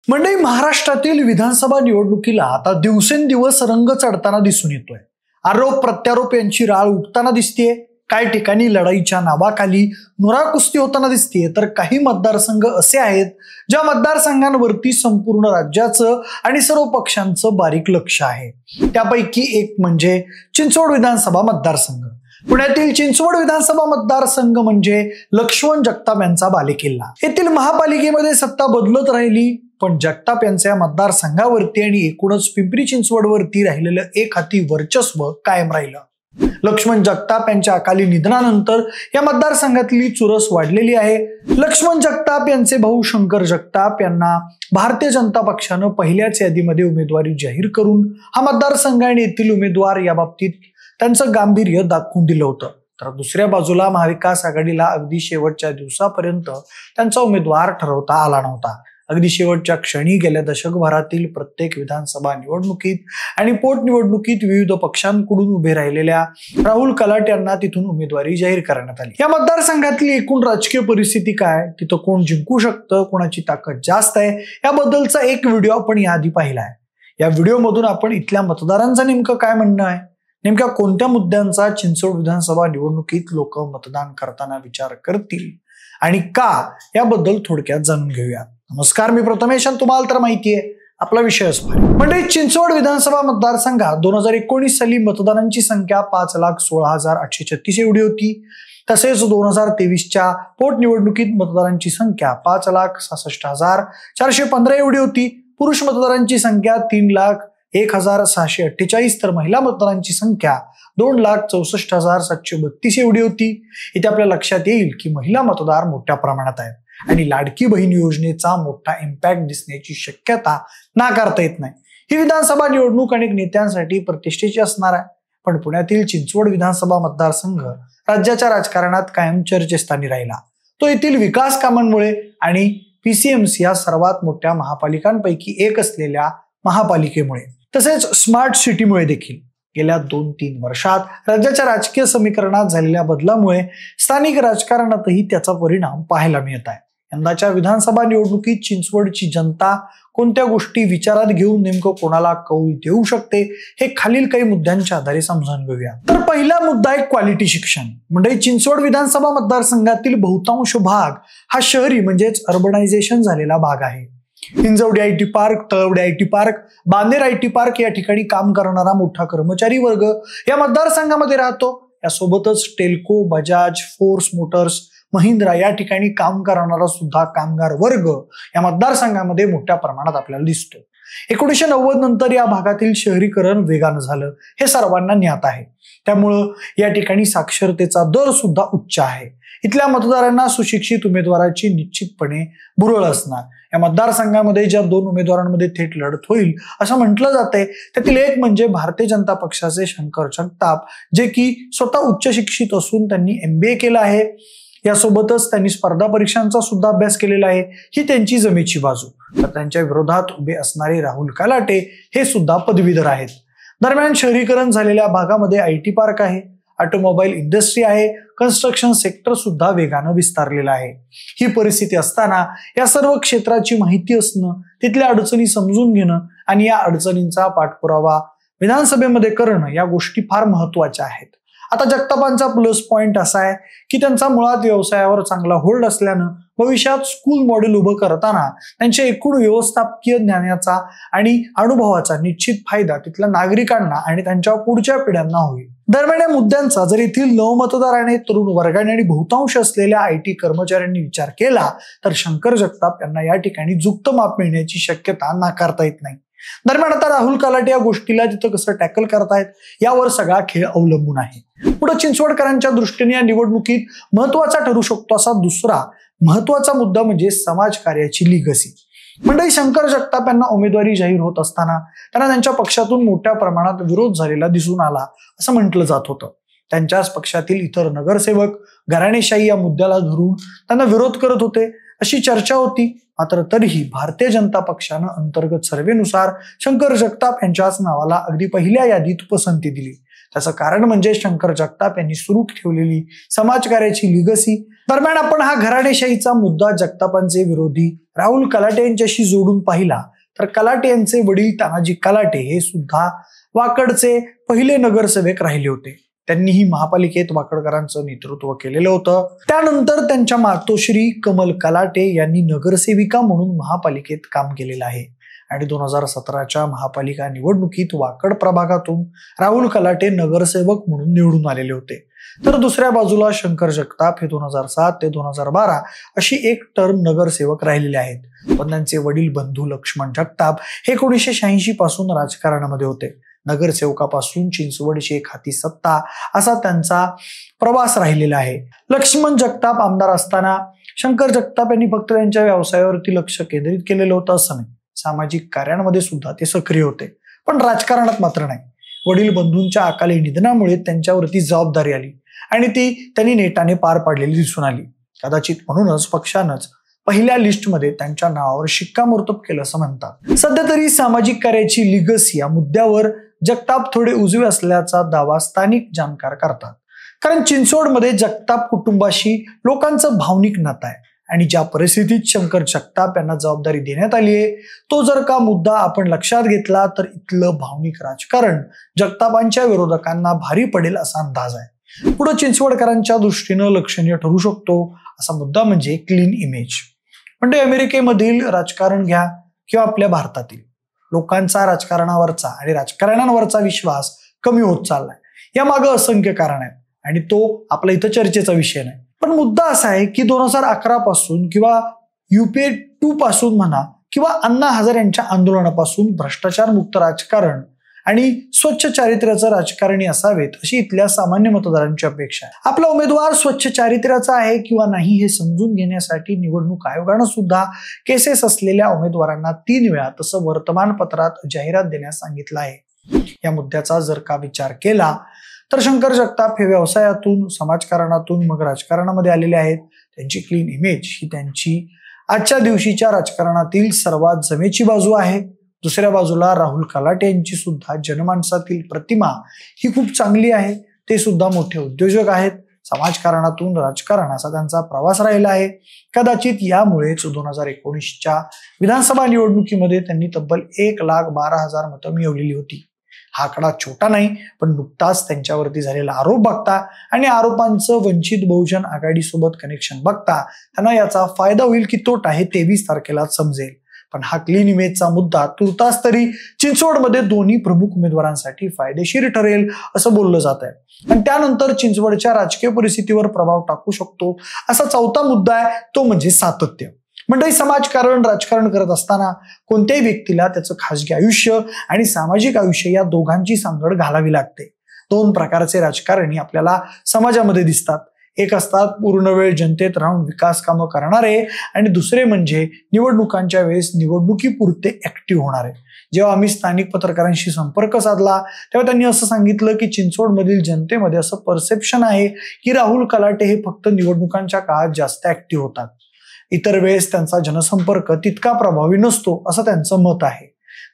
मंडळी, महाराष्ट्रातील विधानसभा निवडणुकीला आता दिवसेंदिवस रंग चढताना दिसून येतोय. आरोप प्रत्यारोप यांची राळ उठताना दिसतेय. काही ठिकाणी लढाईच्या नावाखाली नुरा कुस्ती होताना दिसतेय, तर काही मतदारसंघ असे आहेत ज्या मतदारसंघांवरती संपूर्ण राज्याचं आणि सर्व पक्षांचं बारीक लक्ष आहे. त्यापैकी एक म्हणजे चिंचवड विधानसभा मतदारसंघ. पुण्यातील चिंचवड विधानसभा मतदारसंघ म्हणजे लक्ष्मण जगताप यांचा बालेकिल्ला. येथील महापालिकेमध्ये सत्ता बदलत राहिली, पण जगताप यांच्या मतदारसंघावरती आणि एकूणच पिंपरी चिंचवडवरती राहिलेलं एक हाती वर्चस्व कायम राहिलं. लक्ष्मण जगताप यांच्या अकाली निधनानंतर या मतदारसंघातली चुरस वाढलेली आहे. लक्ष्मण जगताप यांचे भाऊ शंकर जगताप यांना भारतीय जनता पक्षानं पहिल्याच यादीमध्ये उमेदवारी जाहीर करून हा मतदारसंघ आणि येथील उमेदवार या बाबतीत त्यांचं गांभीर्य दाखवून दिलं होतं. तर दुसऱ्या बाजूला महाविकास आघाडीला अगदी शेवटच्या दिवसापर्यंत त्यांचा उमेदवार ठरवता आला नव्हता. अगदी शेवटच्या क्षणी गेल्या दशकभरातील प्रत्येक विधानसभा निवडणुकीत आणि पोटनिवडणुकीत विविध पक्षांकडून उभे राहिलेल्या राहुल कलाट यांना तिथून उमेदवारी जाहीर करण्यात आली. या मतदारसंघातली एकूण राजकीय परिस्थिती काय, तिथं कोण जिंकू शकतं, कोणाची ताकद जास्त आहे, याबद्दलचा एक व्हिडिओ आपण याआधी पाहिला आहे. या व्हिडिओमधून आपण इथल्या मतदारांचं नेमकं काय म्हणणं आहे, नेमक्या कोणत्या मुद्द्यांचा चिंचवड विधानसभा निवडणुकीत लोक मतदान करताना विचार करतील आणि का, याबद्दल थोडक्यात जाणून घेऊया. नमस्कार, मी प्रथमेश. तुम्हाला तर माहितीये आपला विषयच म्हणजे चिंचवड विधानसभा मतदारसंघात 2019 साली मतदारांची संख्या 5,16,836 एवढी होती. तसेच 2023च्या पोटनिवडणुकीत मतदारांची संख्या 5,66,415 एवढी होती. पुरुष मतदारांची संख्या 3,01,648 तर महिला मतदारांची संख्या 2,64,732 एवढी होती. इथे आपल्या लक्षात येईल की महिला मतदार मोठ्या प्रमाणात आहेत आणि लाडकी बहीण योजनेचा मोठा इम्पॅक्ट दिसण्याची शक्यता नाकारता येत नाही. ही विधानसभा निवडणूक अनेक नेत्यांसाठी प्रतिष्ठेची असणार आहे, पण पुण्यातील चिंचवड विधानसभा मतदारसंघ राज्याच्या राजकारणात कायम चर्चेस्थानी राहिला. तो येथील विकास कामांमुळे आणि PCMC या सर्वात मोठ्या महापालिकांपैकी एक असलेल्या महापालिकेमुळे, तसेच स्मार्ट सिटीमुळे देखील. गेल्या 2-3 वर्षात राज्याच्या राजकीय समीकरणात झालेल्या बदलामुळे स्थानिक राजकारणातही त्याचा परिणाम पाहायला मिळत आहे. यंदाच्या विधानसभा निवडणुकीत चिंचवडची जनता कोणत्या गोष्टी विचारात घेऊन नेमकं कोणाला कौल देऊ शकते, हे खालील काही मुद्द्यांच्या आधारे समजून घेऊया. तर पहिला मुद्दा आहे क्वालिटी शिक्षण. म्हणजे चिंचवड विधानसभा मतदारसंघातील बहुतांश भाग हा शहरी म्हणजेच अर्बनायझेशन झालेला भाग आहे. Hinjawadi IT park, Talawade IT park, बांदेर IT पार्क या ठिकाणी काम करणारा मोठा कर्मचारी वर्ग या मतदारसंघामध्ये राहतो. यासोबतच टेल्को, बजाज, फोर्स मोटर्स, महिंद्रा या ठिकाणी काम करणारा सुद्धा कामगार वर्ग या मतदारसंघामध्ये मोठ्या प्रमाणात आपल्याला दिसतो. 1990 नंतर या भागातील शहरीकरण वेगानं झालं, हे सर्वांना ज्ञात आहे. त्यामुळं या ठिकाणी साक्षरतेचा दर सुद्धा उच्च आहे. इथल्या मतदारांना सुशिक्षित उमेदवाराची निश्चितपणे भुरळ असणार. या मतदारसंघामध्ये ज्या 2 उमेदवारांमध्ये थेट लढत होईल असं म्हटलं जातंय, त्यातील एक म्हणजे भारतीय जनता पक्षाचे शंकर जगताप, जे की स्वतः उच्च शिक्षित असून त्यांनी MBA केलं आहे. यासोबतच त्यांनी स्पर्धा परीक्षांचा सुद्धा अभ्यास केलेला आहे. ही त्यांची जमेची बाजू. तर त्यांच्या विरोधात उभे असणारे राहुल कलाटे हे सुद्धा पदवीधर आहेत. दरम्यान शहरीकरण झालेल्या भागामध्ये IT पार्क आहे, ऑटोमोबाईल इंडस्ट्री आहे, कन्स्ट्रक्शन सेक्टर सुद्धा वेगानं विस्तारलेलं आहे. ही परिस्थिती असताना या सर्व क्षेत्राची माहिती असणं, तिथल्या अडचणी समजून घेणं आणि या अडचणींचा पाठपुरावा विधानसभेमध्ये करणं या गोष्टी फार महत्वाच्या आहेत. आता जगतापांचा प्लस पॉइंट असा आहे की त्यांचा मुळात व्यवसायावर चांगला होल्ड असल्यानं भविष्यात स्कूल मॉडेल उभं करताना त्यांच्या एकूण व्यवस्थापकीय ज्ञानाचा आणि अनुभवाचा निश्चित फायदा तिथल्या नागरिकांना आणि त्यांच्या पुढच्या पिढ्यांना होईल. दरम्यान या मुद्द्यांचा जर येथील नवमतदाराने, तरुण वर्गाने आणि बहुतांश असलेल्या IT कर्मचाऱ्यांनी विचार केला तर शंकर जगताप यांना या ठिकाणी जुक्त माप मिळण्याची शक्यता नाकारता येत नाही. दरम्यान आता राहुल कलाटे या गोष्टीला तिथं कसं टॅकल करतायत यावर सगळा खेळ अवलंबून आहे. पुढे चिंचवडकरांच्या दृष्टीने या निवडणुकीत महत्वाचा ठरू शकतो असा दुसरा महत्वाचा मुद्दा म्हणजे समाजकार्याची लिगसी. मंडळी, शंकर जगताप यांना उमेदवारी जाहीर होत असताना त्यांना त्यांच्या पक्षातून मोठ्या प्रमाणात विरोध झालेला दिसून आला असं म्हटलं जात होतं. त्यांच्याच पक्षातील इतर नगरसेवक घराणेशाही या मुद्द्याला धरून त्यांना विरोध करत होते अशी चर्चा होती. मात्र तरीही भारतीय जनता पक्षानं अंतर्गत सर्वेनुसार शंकर जगताप यांच्याच नावाला अगदी पहिल्या यादीत पसंती दिली. त्याचं कारण म्हणजे शंकर जगताप यांनी सुरू ठेवलेली समाजकार्याची लिगसी. दरम्यान आपण हा घराणेशाहीचा मुद्दा जगतापांचे विरोधी राहुल कलाटे यांच्याशी जोडून पाहिला तर कलाटे यांचे वडील तानाजी कलाटे हे सुद्धा वाकडचे पहिले नगरसेवक राहिले होते. त्यांनीही महापालिकेत वाकडकरांचं नेतृत्व केलेलं होतं. त्यानंतर त्यांच्या मातोश्री कमल कलाटे यांनी नगरसेविका म्हणून महापालिकेत काम केलेलं आहे आणि 2017च्या महापालिका निवडणुकीत वाकड प्रभागातून राहुल कलाटे नगरसेवक म्हणून निवडून आलेले होते. तर दुसऱ्या बाजूला शंकर जगताप हे 2007 ते 2012 अशी एक टर्म नगरसेवक राहिलेले आहेत. पण त्यांचे वडील बंधू लक्ष्मण जगताप हे 1986 पासून राजकारणामध्ये होते. नगरसेवकापासून चिंचवडची एक हाती सत्ता असा त्यांचा प्रवास राहिलेला आहे. लक्ष्मण जगताप आमदार असताना शंकर जगताप यांनी फक्त त्यांच्या व्यवसायावरती लक्ष केंद्रित केलेलं होतं असं नाही, सामाजिक कार्यांमध्ये सुद्धा ते सक्रिय होते, पण राजकारणात मात्र नाही. वडील बंधूंच्या अकाली निधनामुळे त्यांच्यावरती जबाबदारी आली आणि ती त्यांनी नेटाने पार पाडलेली दिसून आली. कदाचित म्हणूनच पक्षानंच पहिल्या लिस्टमध्ये त्यांच्या नावावर शिक्कामोर्तब केलं असं म्हणतात. सध्या तरी सामाजिक कार्याची लिगसी या मुद्द्यावर जगताप थोडे उजवे असल्याचा दावा स्थानिक जाणकार करतात. कारण चिंचवडमध्ये जगताप कुटुंबाशी लोकांचं भावनिक नातं आहे आणि ज्या परिस्थितीत शंकर जगताप यांना जबाबदारी देण्यात आली आहे तो जर का मुद्दा आपण लक्षात घेतला तर इथलं भावनिक राजकारण जगतापांच्या विरोधकांना भारी पडेल असा अंदाज आहे. पुढे चिंचवडकरांच्या दृष्टीनं लक्षणीय ठरू शकतो असा मुद्दा म्हणजे क्लीन इमेज. म्हणजे अमेरिकेमधील राजकारण घ्या किंवा आपल्या भारतातील लोकांचा राजकारणावरचा आणि राजकारण्यांवरचा विश्वास कमी होत चाललाय. या मागे असंख्य कारण आहेत आणि तो आपला इथं चर्चेचा विषय नाही. पण मुद्दा असा आहे की 2011 पासून किंवा UPA 2 पासून म्हणा किंवा अण्णा हजारे यांच्या आंदोलनापासून भ्रष्टाचार मुक्त राजकारण आणि स्वच्छ चारित्र्याचं राजकारणी असावेत अशी इथल्या सामान्य मतदारांची अपेक्षा आहे. आपला उमेदवार स्वच्छ चारित्र्याचा आहे किंवा नाही हे समजून घेण्यासाठी निवडणूक आयोगानं सुद्धा केसेस असलेल्या उमेदवारांना 3 वेळा तसं वर्तमानपत्रात जाहिरात देण्यास सांगितलं आहे. या मुद्द्याचा जर का विचार केला तर शंकर जगताप हे व्यवसायातून समाजकारणातून मग राजकारणामध्ये आलेले आहेत. त्यांची क्लीन इमेज ही त्यांची आजच्या दिवशीच्या राजकारणातील सर्वात जमेची बाजू आहे. दुसऱ्या बाजूला राहुल कलाटे यांची सुद्धा जनमानसातील प्रतिमा ही खूप चांगली आहे. ते सुद्धा मोठे उद्योजक आहेत. समाजकारणातून राजकारण असा त्यांचा प्रवास राहिला आहे. कदाचित यामुळेच 2019च्या विधानसभा निवडणुकीमध्ये त्यांनी तब्बल 1,12,000 मतं मिळवलेली होती. हा आकडा छोटा नाही, पण नुकताच त्यांच्यावरती झालेला आरोप बघता आणि आरोपांचं वंचित बहुजन आघाडीसोबत कनेक्शन बघता त्यांना याचा फायदा होईल की तोटा हे 23 तारखेलाच समजेल. पण हा क्लीन इमेजचा मुद्दा तुर्तास तरी चिंचवडमध्ये दोन्ही प्रमुख उमेदवारांसाठी फायदेशीर ठरेल असं बोललं जात आहे. आणि त्यानंतर चिंचवडच्या राजकीय परिस्थितीवर प्रभाव टाकू शकतो असा चौथा मुद्दा आहे तो म्हणजे सातत्य. म्हणजे समाजकारण राजकारण करत असताना कोणत्याही व्यक्तीला त्याचं खासगी आयुष्य आणि सामाजिक आयुष्य या दोघांची सांगड घालावी लागते. 2 प्रकारचे राजकारणी आपल्याला समाजामध्ये दिसतात. एक असतात पूर्ण वेळ जनतेत राहून विकास कामं करणारे आणि दुसरे म्हणजे निवडणुकांच्या वेळेस निवडणुकीपुरते ऍक्टिव्ह होणारे. जेव्हा आम्ही स्थानिक पत्रकारांशी संपर्क साधला तेव्हा त्यांनी असं सांगितलं की चिंचवडमधील जनतेमध्ये असं परसेप्शन आहे की राहुल कलाटे हे फक्त निवडणुकांच्या काळात जास्त ऍक्टिव्ह होतात. इतर वेळेस त्यांचा जनसंपर्क तितका प्रभावी नसतो असं त्यांचं मत आहे.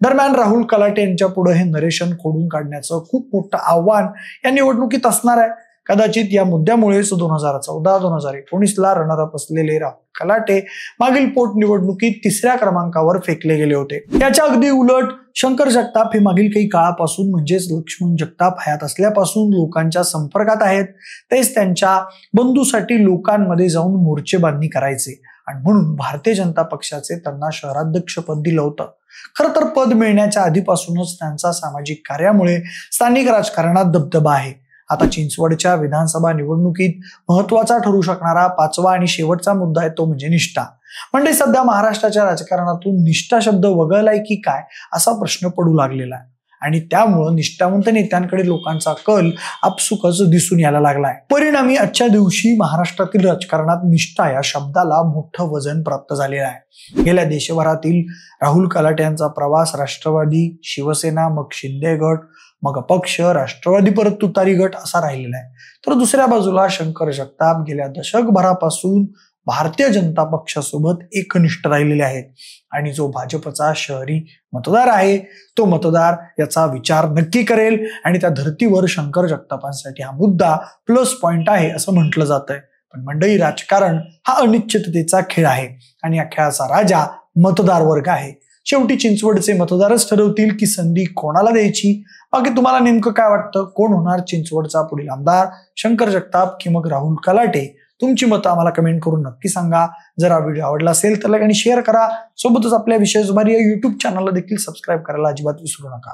दरम्यान राहुल कलाटे यांच्या पुढे हे नरेशन खोडून काढण्याचं खूप मोठं आव्हान या निवडणुकीत असणार आहे. कदाचित या मुद्द्यामुळेच 2014-2019ला रनरअप असलेले राहुल कलाटे मागील पोटनिवडणुकीत 3ऱ्या क्रमांकावर फेकले गेले होते. याच्या अगदी उलट शंकर जगताप हे मागील काही काळापासून म्हणजेच लक्ष्मण जगताप हयात असल्यापासून लोकांच्या संपर्कात आहेत. तेच त्यांच्या बंधूसाठी लोकांमध्ये जाऊन मोर्चे बांधणी करायचे आणि म्हणून भारतीय जनता पक्षाचे त्यांना शहराध्यक्ष पद दिलं होतं. खरं तर पद मिळण्याच्या आधीपासूनच त्यांचा सामाजिक कार्यामुळे स्थानिक राजकारणात दबदबा आहे. आता चिंचवडच्या विधानसभा निवडणुकीत महत्वाचा ठरू शकणारा 5वा आणि शेवटचा मुद्दा आहे तो म्हणजे निष्ठा. म्हणजे सध्या महाराष्ट्राच्या राजकारणातून निष्ठा शब्द वगळलाय की काय असा प्रश्न पडू लागलेला आहे आणि त्यामुळं निष्ठावंत नेत्यांकडे लोकांचा कल आपसुकच दिसून यायला लागलाय. परिणामी आजच्या दिवशी महाराष्ट्रातील राजकारणात निष्ठा या शब्दाला मोठं वजन प्राप्त झालेलं आहे. गेल्या देशभरातील राहुल कलाटे यांचा प्रवास राष्ट्रवादी, शिवसेना, मग शिंदे गट, मग अपक्ष, राष्ट्रवादी परत तुतारी गट असा राहिलेला आहे. तर दुसऱ्या बाजूला शंकर जगताप गेल्या दशकभरापासून भारतीय जनता पक्षासोबत एकनिष्ठ राहिलेले आहेत आणि जो भाजपचा शहरी मतदार आहे तो मतदार याचा विचार नक्की करेल आणि त्या धर्तीवर शंकर जगतापांसाठी हा मुद्दा प्लस पॉइंट आहे असं म्हटलं जात आहे. पण मंडळी, राजकारण हा अनिश्चिततेचा खेळ आहे आणि या खेळाचा राजा मतदार वर्ग आहे. शेवटी चिंचवडचे मतदारच ठरवतील की संधी कोणाला द्यायची. बाकी तुम्हाला नेमकं काय वाटतं? कोण होणार चिंचवडचा पुढील आमदार? शंकर जगताप की मग राहुल कलाटे? तुमची मतं आम्हाला कमेंट करून नक्की सांगा. जर हा व्हिडिओ आवडला असेल तर लाईक आणि शेअर करा. सोबतच आपल्या विषय जुबारी या युट्यूब चॅनलला देखील सबस्क्राईब करायला अजिबात विसरू नका.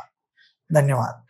धन्यवाद.